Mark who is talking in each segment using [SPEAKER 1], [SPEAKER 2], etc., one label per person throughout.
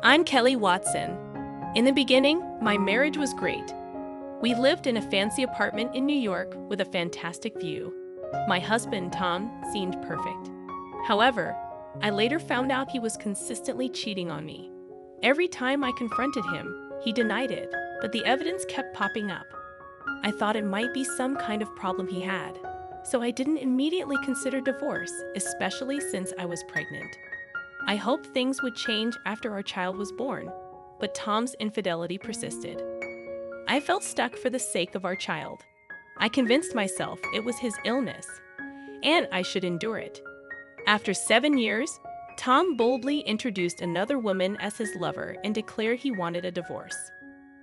[SPEAKER 1] I'm Kelly Watson. In the beginning, my marriage was great. We lived in a fancy apartment in New York with a fantastic view. My husband, Tom, seemed perfect. However, I later found out he was consistently cheating on me. Every time I confronted him, he denied it, but the evidence kept popping up. I thought it might be some kind of problem he had, so I didn't immediately consider divorce, especially since I was pregnant. I hoped things would change after our child was born, but Tom's infidelity persisted. I felt stuck for the sake of our child. I convinced myself it was his illness, and I should endure it. After 7 years, Tom boldly introduced another woman as his lover and declared he wanted a divorce.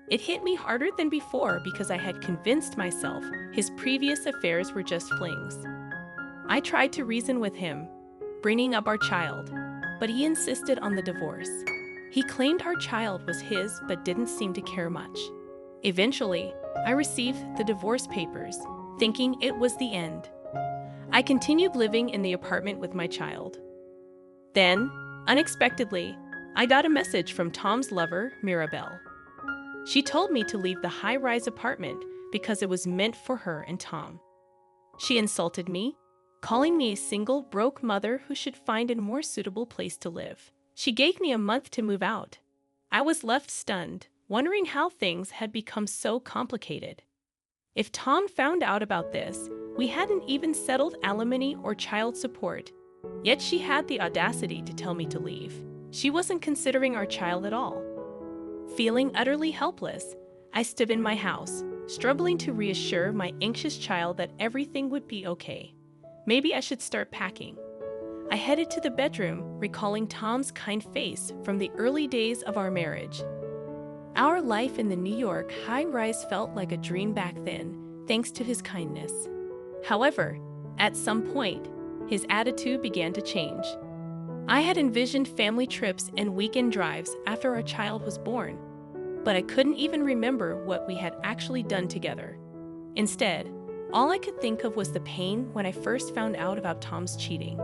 [SPEAKER 1] It hit me harder than before because I had convinced myself his previous affairs were just flings. I tried to reason with him, bringing up our child, but he insisted on the divorce. He claimed our child was his but didn't seem to care much. Eventually, I received the divorce papers, thinking it was the end. I continued living in the apartment with my child. Then, unexpectedly, I got a message from Tom's lover, Mirabelle. She told me to leave the high-rise apartment because it was meant for her and Tom. She insulted me, calling me a single, broke mother who should find a more suitable place to live. She gave me a month to move out. I was left stunned, wondering how things had become so complicated. If Tom found out about this, we hadn't even settled alimony or child support, yet she had the audacity to tell me to leave. She wasn't considering our child at all. Feeling utterly helpless, I stood in my house, struggling to reassure my anxious child that everything would be okay. Maybe I should start packing. I headed to the bedroom, recalling Tom's kind face from the early days of our marriage. Our life in the New York high-rise felt like a dream back then, thanks to his kindness. However, at some point, his attitude began to change. I had envisioned family trips and weekend drives after our child was born, but I couldn't even remember what we had actually done together. Instead, all I could think of was the pain when I first found out about Tom's cheating.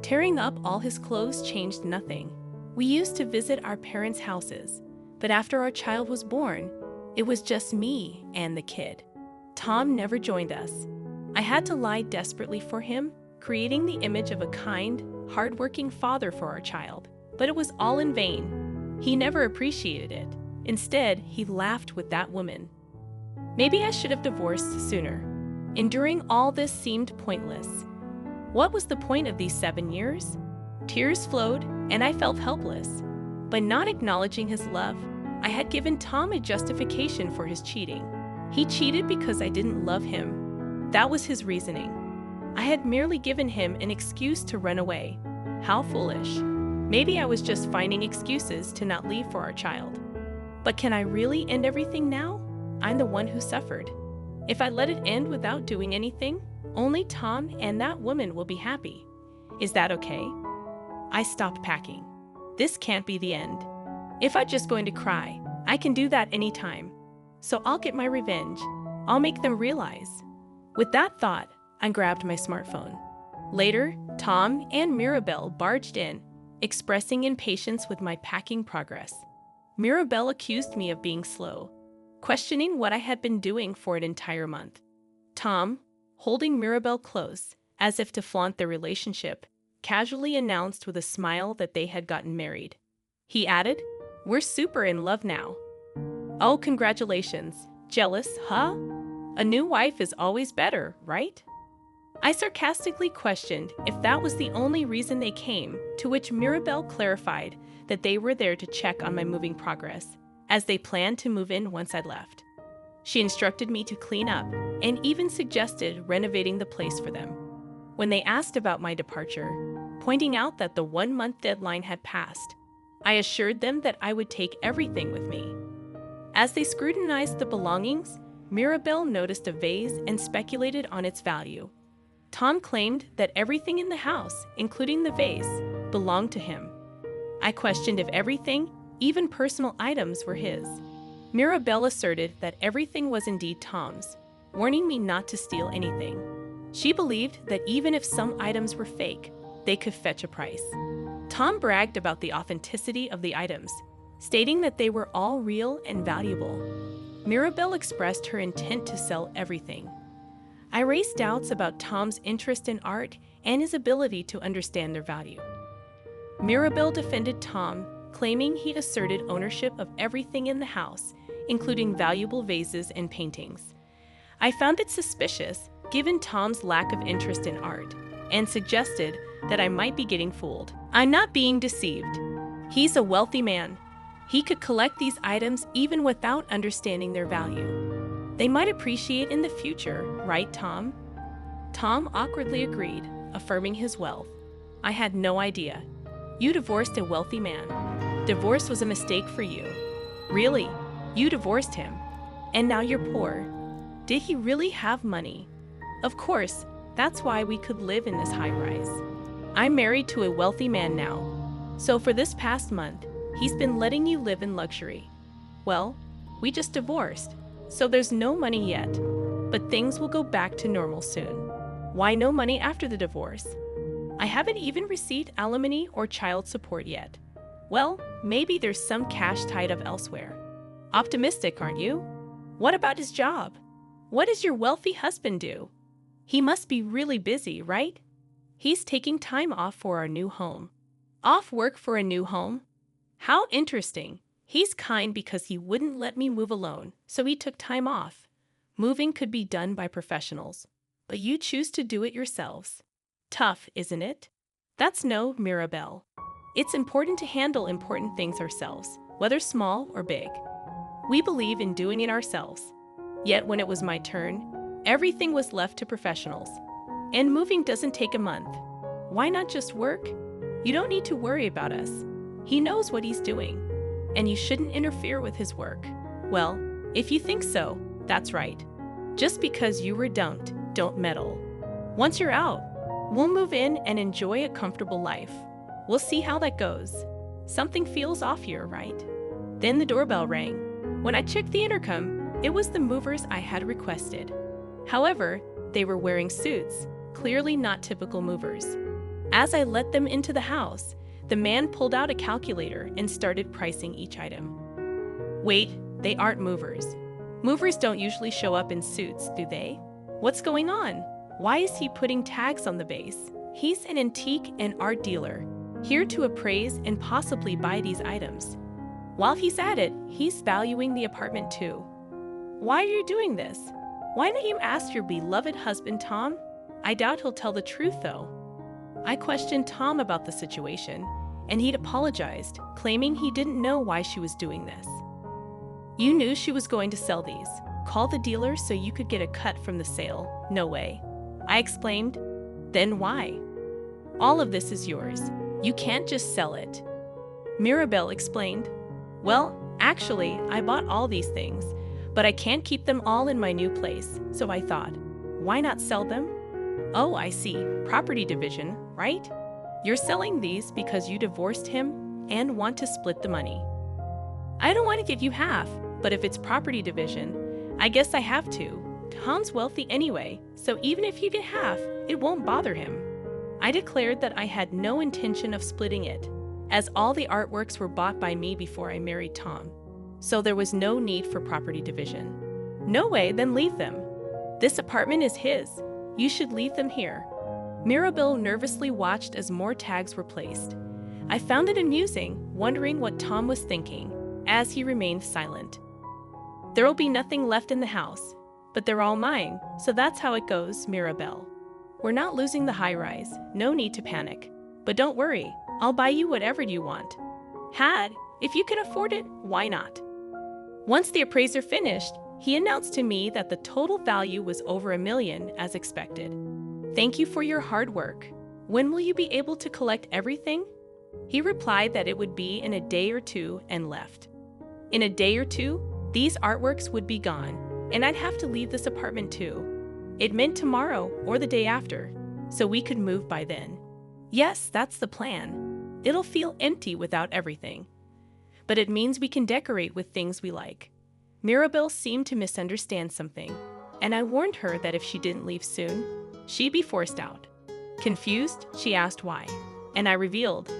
[SPEAKER 1] Tearing up all his clothes changed nothing. We used to visit our parents' houses, but after our child was born, it was just me and the kid. Tom never joined us. I had to lie desperately for him, creating the image of a kind, hardworking father for our child. But it was all in vain. He never appreciated it. Instead, he laughed with that woman. Maybe I should have divorced sooner. Enduring all this seemed pointless. What was the point of these 7 years? Tears flowed, and I felt helpless. By not acknowledging his love, I had given Tom a justification for his cheating. He cheated because I didn't love him. That was his reasoning. I had merely given him an excuse to run away. How foolish. Maybe I was just finding excuses to not leave for our child. But can I really end everything now? I'm the one who suffered. If I let it end without doing anything, only Tom and that woman will be happy. Is that okay? I stopped packing. This can't be the end. If I'm just going to cry, I can do that anytime. So I'll get my revenge. I'll make them realize. With that thought, I grabbed my smartphone. Later, Tom and Mirabelle barged in, expressing impatience with my packing progress. Mirabelle accused me of being slow, questioning what I had been doing for an entire month. Tom, holding Mirabelle close, as if to flaunt their relationship, casually announced with a smile that they had gotten married. He added, "We're super in love now." Oh, congratulations. Jealous, huh? A new wife is always better, right? I sarcastically questioned if that was the only reason they came, to which Mirabelle clarified that they were there to check on my moving progress, as they planned to move in once I'd left. She instructed me to clean up and even suggested renovating the place for them. When they asked about my departure, pointing out that the 1-month deadline had passed, I assured them that I would take everything with me. As they scrutinized the belongings, Mirabelle noticed a vase and speculated on its value. Tom claimed that everything in the house, including the vase, belonged to him. I questioned if everything, even personal items, were his. Mirabelle asserted that everything was indeed Tom's, warning me not to steal anything. She believed that even if some items were fake, they could fetch a price. Tom bragged about the authenticity of the items, stating that they were all real and valuable. Mirabelle expressed her intent to sell everything. I raised doubts about Tom's interest in art and his ability to understand their value. Mirabelle defended Tom, claiming he asserted ownership of everything in the house, including valuable vases and paintings. I found it suspicious, given Tom's lack of interest in art, and suggested that I might be getting fooled. I'm not being deceived. He's a wealthy man. He could collect these items even without understanding their value. They might appreciate in the future, right, Tom? Tom awkwardly agreed, affirming his wealth. I had no idea. You divorced a wealthy man. Divorce was a mistake for you. Really? You divorced him. And now you're poor. Did he really have money? Of course, that's why we could live in this high-rise. I'm married to a wealthy man now. So for this past month, he's been letting you live in luxury. Well, we just divorced, so there's no money yet. But things will go back to normal soon. Why no money after the divorce? I haven't even received alimony or child support yet. Well, maybe there's some cash tied up elsewhere. Optimistic, aren't you? What about his job? What does your wealthy husband do? He must be really busy, right? He's taking time off for our new home. Off work for a new home? How interesting. He's kind because he wouldn't let me move alone, so he took time off. Moving could be done by professionals, but you choose to do it yourselves. Tough, isn't it? That's no, Mirabelle. It's important to handle important things ourselves, whether small or big. We believe in doing it ourselves. Yet when it was my turn, everything was left to professionals. And moving doesn't take a month. Why not just work? You don't need to worry about us. He knows what he's doing. And you shouldn't interfere with his work. Well, if you think so, that's right. Just because you were dumped, don't meddle. Once you're out, we'll move in and enjoy a comfortable life. We'll see how that goes. Something feels off here, right? Then the doorbell rang. When I checked the intercom, it was the movers I had requested. However, they were wearing suits, clearly not typical movers. As I let them into the house, the man pulled out a calculator and started pricing each item. Wait, they aren't movers. Movers don't usually show up in suits, do they? What's going on? Why is he putting tags on the base? He's an antique and art dealer, here to appraise and possibly buy these items. While he's at it, he's valuing the apartment too. Why are you doing this? Why don't you ask your beloved husband, Tom? I doubt he'll tell the truth, though. I questioned Tom about the situation, and he'd apologized, claiming he didn't know why she was doing this. You knew she was going to sell these. Call the dealer so you could get a cut from the sale. No way. I exclaimed. Then why? All of this is yours. You can't just sell it. Mirabelle explained. Well, actually, I bought all these things, but I can't keep them all in my new place, so I thought, why not sell them? Oh, I see. Property division, right? You're selling these because you divorced him and want to split the money. I don't want to give you half, but if it's property division, I guess I have to. Tom's wealthy anyway, so even if you get half, it won't bother him. I declared that I had no intention of splitting it, as all the artworks were bought by me before I married Tom, so there was no need for property division. No way, then leave them. This apartment is his. You should leave them here. Mirabelle nervously watched as more tags were placed. I found it amusing, wondering what Tom was thinking, as he remained silent. There'll be nothing left in the house, but they're all mine, so that's how it goes, Mirabelle. We're not losing the high-rise, no need to panic. But don't worry, I'll buy you whatever you want. If you can afford it, why not? Once the appraiser finished, he announced to me that the total value was over $1 million as expected. Thank you for your hard work. When will you be able to collect everything? He replied that it would be in a day or two and left. In a day or two, these artworks would be gone, and I'd have to leave this apartment too. It meant tomorrow or the day after, so we could move by then. Yes, that's the plan. It'll feel empty without everything. But it means we can decorate with things we like. Mirabelle seemed to misunderstand something, and I warned her that if she didn't leave soon, she'd be forced out. Confused, she asked why, and I revealed,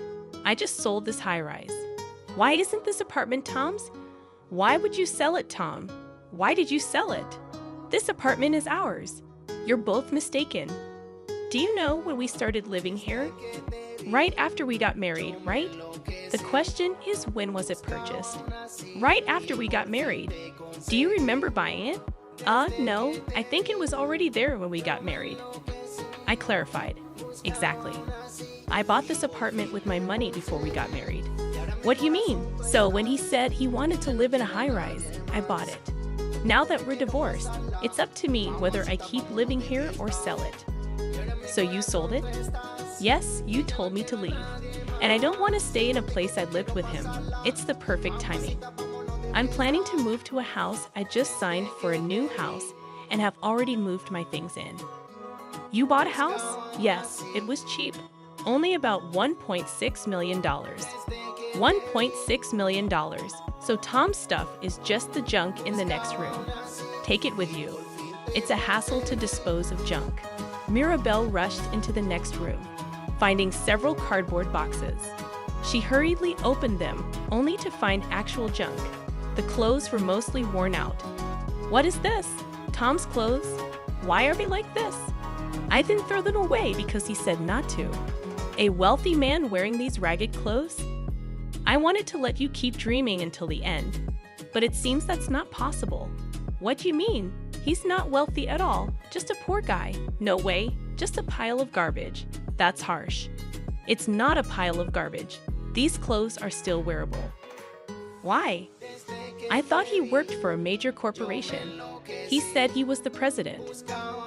[SPEAKER 1] I just sold this high-rise. Why isn't this apartment Tom's? Why would you sell it, Tom? Why did you sell it? This apartment is ours. You're both mistaken. Do you know when we started living here? Right after we got married, right? The question is, when was it purchased? Right after we got married. Do you remember buying it? No, I think it was already there when we got married. I clarified. Exactly. I bought this apartment with my money before we got married. What do you mean? So when he said he wanted to live in a high-rise, I bought it. Now that we're divorced, it's up to me whether I keep living here or sell it. So you sold it? Yes, you told me to leave. And I don't want to stay in a place I lived with him. It's the perfect timing. I'm planning to move to a house I just signed for a new house and have already moved my things in. You bought a house? Yes, it was cheap. Only about $1.6 million. $1.6 million. So Tom's stuff is just the junk in the next room. Take it with you. It's a hassle to dispose of junk. Mirabelle rushed into the next room, finding several cardboard boxes. She hurriedly opened them, only to find actual junk. The clothes were mostly worn out. What is this? Tom's clothes? Why are they like this? I didn't throw them away because he said not to. A wealthy man wearing these ragged clothes? I wanted to let you keep dreaming until the end, but it seems that's not possible. What do you mean? He's not wealthy at all, just a poor guy. No way, just a pile of garbage. That's harsh. It's not a pile of garbage. These clothes are still wearable. Why? I thought he worked for a major corporation. He said he was the president.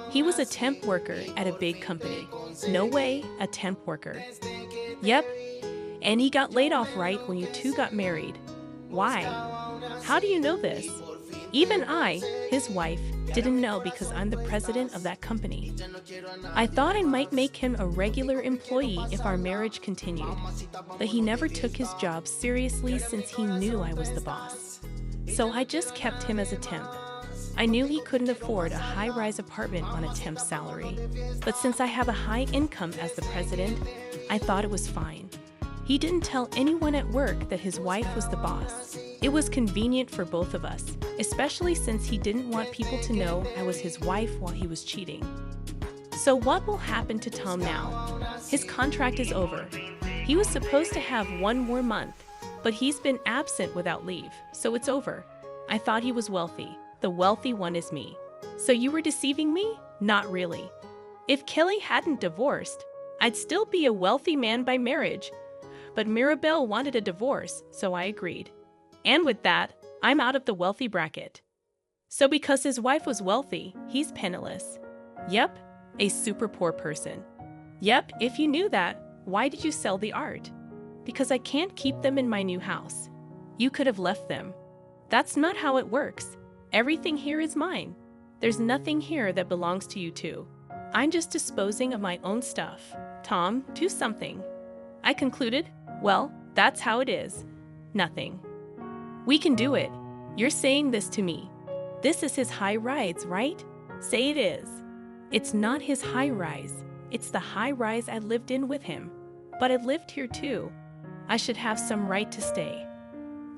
[SPEAKER 1] He was a temp worker at a big company. No way, a temp worker. Yep, and he got laid off right when you two got married. Why? How do you know this? Even I, his wife, didn't know because I'm the president of that company. I thought I might make him a regular employee if our marriage continued, but he never took his job seriously since he knew I was the boss. So I just kept him as a temp. I knew he couldn't afford a high-rise apartment on a temp salary, but since I have a high income as the president, I thought it was fine. He didn't tell anyone at work that his wife was the boss. It was convenient for both of us, especially since he didn't want people to know I was his wife while he was cheating. So what will happen to Tom now? His contract is over. He was supposed to have one more month, but he's been absent without leave, so it's over. I thought he was wealthy. The wealthy one is me. So you were deceiving me? Not really. If Kelly hadn't divorced, I'd still be a wealthy man by marriage. But Mirabelle wanted a divorce, so I agreed. And with that, I'm out of the wealthy bracket. So because his wife was wealthy, he's penniless. Yep, a super poor person. Yep, if you knew that, why did you sell the art? Because I can't keep them in my new house. You could have left them. That's not how it works. Everything here is mine. There's nothing here that belongs to you two. I'm just disposing of my own stuff. Tom, do something. I concluded, well, that's how it is. Nothing. We can do it. You're saying this to me. This is his high rise, right? Say it is. It's not his high rise. It's the high rise I lived in with him. But I lived here too. I should have some right to stay.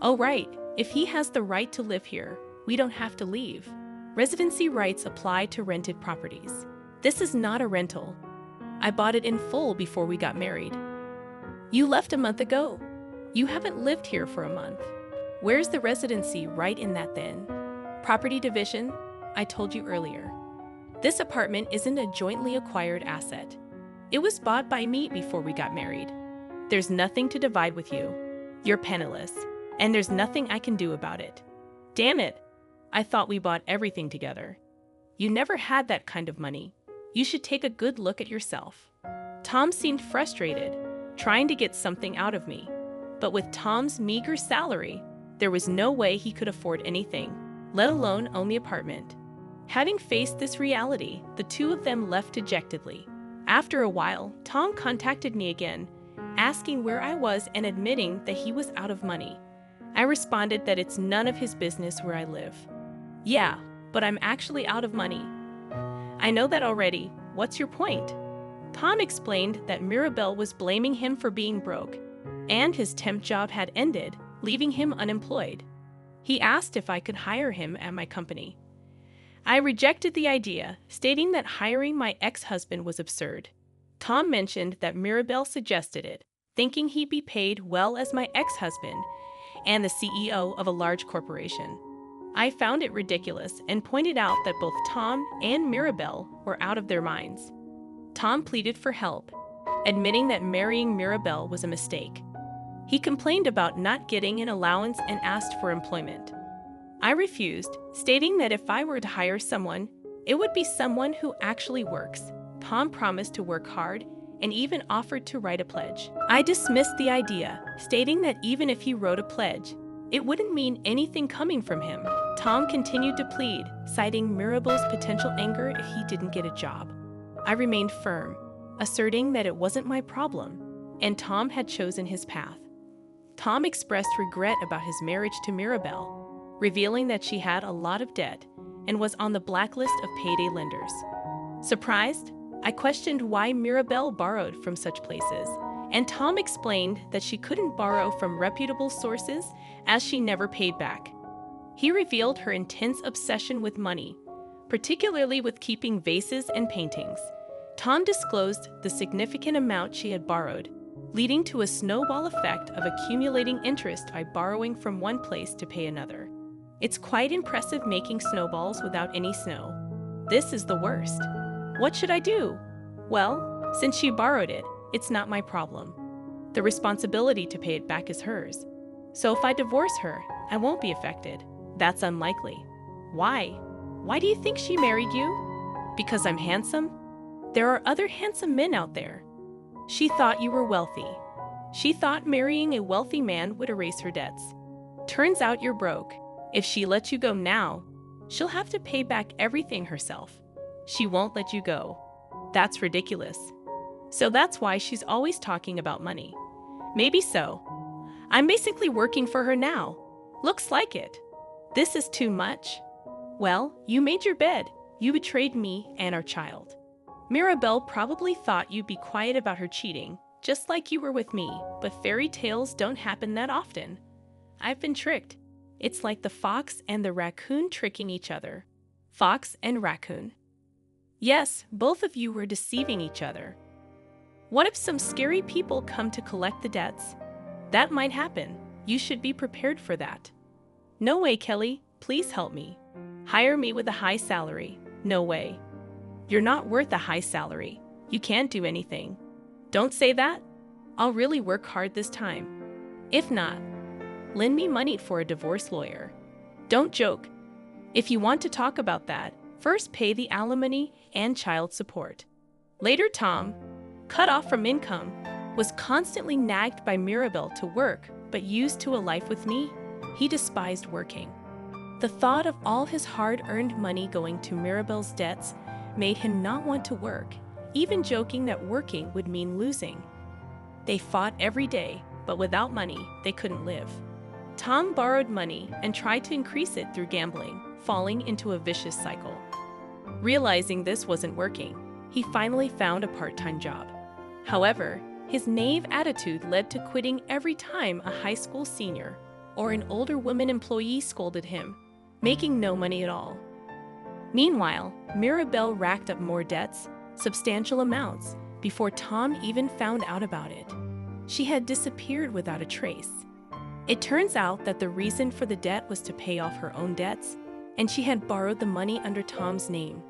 [SPEAKER 1] Oh, right. If he has the right to live here, we don't have to leave. Residency rights apply to rented properties. This is not a rental. I bought it in full before we got married. You left a month ago. You haven't lived here for a month. Where's the residency right in that then? Property division, I told you earlier. This apartment isn't a jointly acquired asset. It was bought by me before we got married. There's nothing to divide with you. You're penniless, and there's nothing I can do about it. Damn it! I thought we bought everything together. You never had that kind of money. You should take a good look at yourself. Tom seemed frustrated, trying to get something out of me. But with Tom's meager salary, there was no way he could afford anything, let alone own the apartment. Having faced this reality, the two of them left dejectedly. After a while, Tom contacted me again, asking where I was and admitting that he was out of money. I responded that it's none of his business where I live. Yeah, but I'm actually out of money. I know that already. What's your point? Tom explained that Mirabelle was blaming him for being broke, and his temp job had ended, leaving him unemployed. He asked if I could hire him at my company. I rejected the idea, stating that hiring my ex-husband was absurd. Tom mentioned that Mirabel suggested it, thinking he'd be paid well as my ex-husband and the CEO of a large corporation. I found it ridiculous and pointed out that both Tom and Mirabel were out of their minds. Tom pleaded for help, admitting that marrying Mirabel was a mistake. He complained about not getting an allowance and asked for employment. I refused, stating that if I were to hire someone, it would be someone who actually works. Tom promised to work hard and even offered to write a pledge. I dismissed the idea, stating that even if he wrote a pledge, it wouldn't mean anything coming from him. Tom continued to plead, citing Mirabel's potential anger if he didn't get a job. I remained firm, asserting that it wasn't my problem, and Tom had chosen his path. Tom expressed regret about his marriage to Mirabel, revealing that she had a lot of debt and was on the blacklist of payday lenders. Surprised, I questioned why Mirabel borrowed from such places, and Tom explained that she couldn't borrow from reputable sources as she never paid back. He revealed her intense obsession with money, particularly with keeping vases and paintings. Tom disclosed the significant amount she had borrowed, leading to a snowball effect of accumulating interest by borrowing from one place to pay another. It's quite impressive making snowballs without any snow. This is the worst. What should I do? Well, since she borrowed it, it's not my problem. The responsibility to pay it back is hers. So if I divorce her, I won't be affected. That's unlikely. Why? Why do you think she married you? Because I'm handsome? There are other handsome men out there. She thought you were wealthy. She thought marrying a wealthy man would erase her debts. Turns out you're broke. If she lets you go now, she'll have to pay back everything herself. She won't let you go. That's ridiculous. So that's why she's always talking about money. Maybe so. I'm basically working for her now. Looks like it. This is too much. Well, you made your bed. You betrayed me and our child. Mirabel probably thought you'd be quiet about her cheating, just like you were with me, but fairy tales don't happen that often. I've been tricked. It's like the fox and the raccoon tricking each other. Fox and raccoon. Yes, both of you were deceiving each other. What if some scary people come to collect the debts? That might happen. You should be prepared for that. No way, Kelly. Please help me. Hire me with a high salary. No way. You're not worth a high salary. You can't do anything. Don't say that. I'll really work hard this time. If not, lend me money for a divorce lawyer. Don't joke. If you want to talk about that, first pay the alimony and child support. Later, Tom, cut off from income, was constantly nagged by Mirabel to work, but used to a life with me. He despised working. The thought of all his hard-earned money going to Mirabel's debts made him not want to work, even joking that working would mean losing. They fought every day, but without money, they couldn't live. Tom borrowed money and tried to increase it through gambling, falling into a vicious cycle. Realizing this wasn't working, he finally found a part-time job. However, his naive attitude led to quitting every time a high school senior or an older woman employee scolded him, making no money at all. Meanwhile, Mirabel racked up more debts, substantial amounts, before Tom even found out about it. She had disappeared without a trace. It turns out that the reason for the debt was to pay off her own debts, and she had borrowed the money under Tom's name.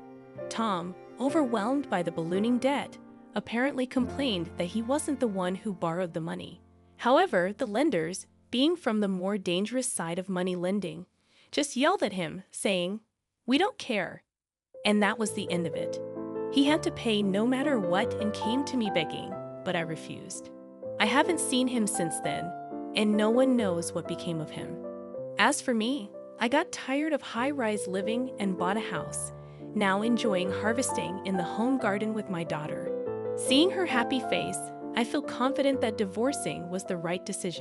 [SPEAKER 1] Tom, overwhelmed by the ballooning debt, apparently complained that he wasn't the one who borrowed the money. However, the lenders, being from the more dangerous side of money lending, just yelled at him, saying, "We don't care." And that was the end of it. He had to pay no matter what and came to me begging, but I refused. I haven't seen him since then, and no one knows what became of him. As for me, I got tired of high-rise living and bought a house, now enjoying harvesting in the home garden with my daughter. Seeing her happy face, I feel confident that divorcing was the right decision.